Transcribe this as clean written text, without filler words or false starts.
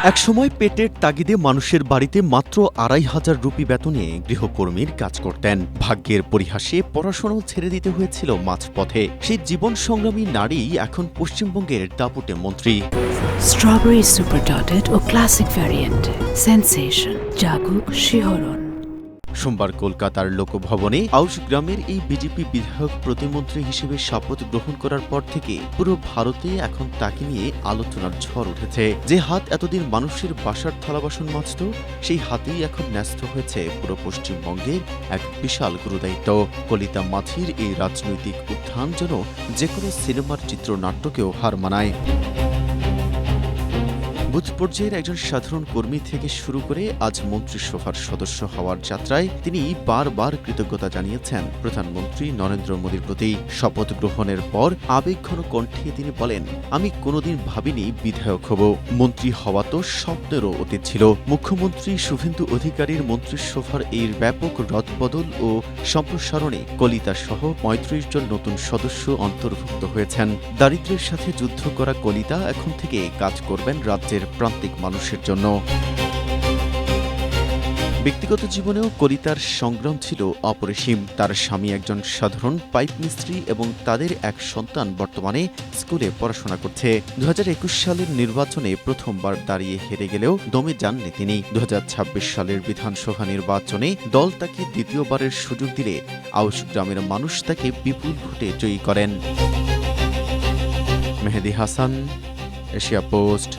একসময় পেটের তাগিদে মানুষের বাড়িতে মাত্র ২৫০০ রুপি বেতনে গৃহকর্মীর কাজ করতেন। ভাগ্যের পরিহাসে পড়াশোনাও ছেড়ে দিতে হয়েছিল মাঝপথে। সেই জীবন সংগ্রামী নারী এখন পশ্চিমবঙ্গের দাপুটে মন্ত্রী। স্ট্রবেরি সুপার ডটেড ও ক্লাসিক ভ্যারিয়েন্টে সেন্সেশন জাগুক শিহরণ। সোমবার কলকাতার লোকভবনে আউশ গ্রামের এই বিজেপি বিধায়ক প্রতিমন্ত্রী হিসেবে শপথ গ্রহণ করার পর থেকে পুরো ভারতে এখন তাকে নিয়ে আলোচনার ঝড় উঠেছে। যে হাত এতদিন মানুষের বাসার থালাবাসন মাজত, সেই হাতেই এখন ন্যস্ত হয়েছে পুরো পশ্চিমবঙ্গের এক বিশাল গুরুদায়িত্ব। কলিতা মাঝির এই রাজনৈতিক উত্থান যেন যে কোনো সিনেমার চিত্রনাট্যকেও হার মানায়। বুথ পর্যায়ের একজন সাধারণ কর্মী থেকে শুরু করে আজ মন্ত্রিসভার সদস্য হওয়ার যাত্রায় তিনি বারবার কৃতজ্ঞতা জানিয়েছেন প্রধানমন্ত্রী নরেন্দ্র মোদীর প্রতি। শপথ গ্রহণের পর আবেগঘন কণ্ঠে তিনি বলেন, আমি কোনোদিন ভাবিনি বিধায়ক হব। মন্ত্রী হওয়া তো স্বপ্নেরও অতীত ছিল। মুখ্যমন্ত্রী শুভেন্দু অধিকারীর মন্ত্রিসভার এই ব্যাপক রদবদল ও সম্প্রসারণে কলিতা সহ ৩৫ জন নতুন সদস্য অন্তর্ভুক্ত হয়েছেন। দারিদ্র্যের সাথে যুদ্ধ করা কলিতা এখন থেকে কাজ করবেন রাজ্যের প্রান্তিক মানুষের জন্য। ব্যক্তিগত জীবনেও কলিতার সংগ্রাম ছিল অপরিসীম। তার স্বামী একজন সাধারণ পাইপ মিস্ত্রি এবং তাদের এক সন্তান বর্তমানে স্কুলে পড়াশোনা করছে। ২০২১ সালের নির্বাচনে প্রথমবার দাঁড়িয়ে হেরে গেলেও দমে যাননি তিনি। ২০২৬ সালের বিধানসভা নির্বাচনে দল তাকে দ্বিতীয়বারের সুযোগ দিলে আউশ গ্রামের মানুষ তাকে বিপুল ভোটে জয়ী করেন। মেহেদী হাসান, এশিয়া পোস্ট।